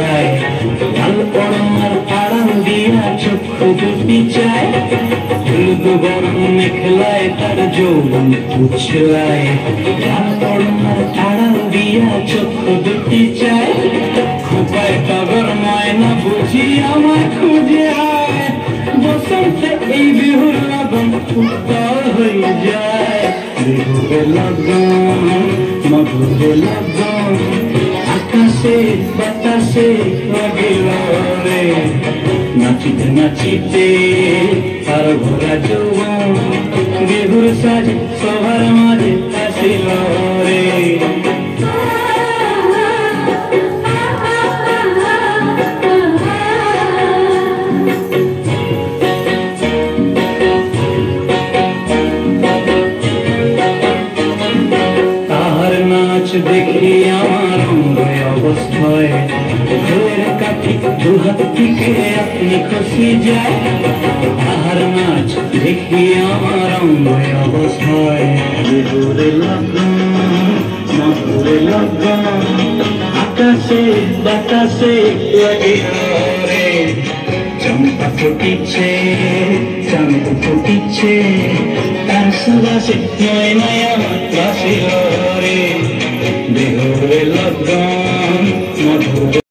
যায় লাল পরমার আড়াল দিয়া চক্ষু দুটি চায় হলুদ গরম মেখলায় তার যৌবন উছলায় লাল পরমার আড়াল দিয়া চক্ষু দুটি চায় খোপায় টগর ময়না বুঝি আমায় খুঁজে আয় বসন্তে এই বিহুর লগন উত্তর হয়ে যায় বিহুরে লগন মধুরে লগন আকাশে বাতাসে লাগিল রে নাচিতে নাচিতে আর ভরা যৌবন বিহুর সাজ সবার মাঝে আসিল রে দেখি আমার অঙ্গয় অবস্থায় ঢোলের কাঠি দুহাত থেকে আপনি খসি যায় তাহার নাচ দেখি আমার অঙ্গয় অবস্থায় বিহুরে লগন মধুরে লগন আকাশে বাতাসে লাগিল রে চম্পা ফুটিছে চাঁদ ফুটিছে তার সুবাসে ময়নায় আমার বাসিল রে বিহুরে লগন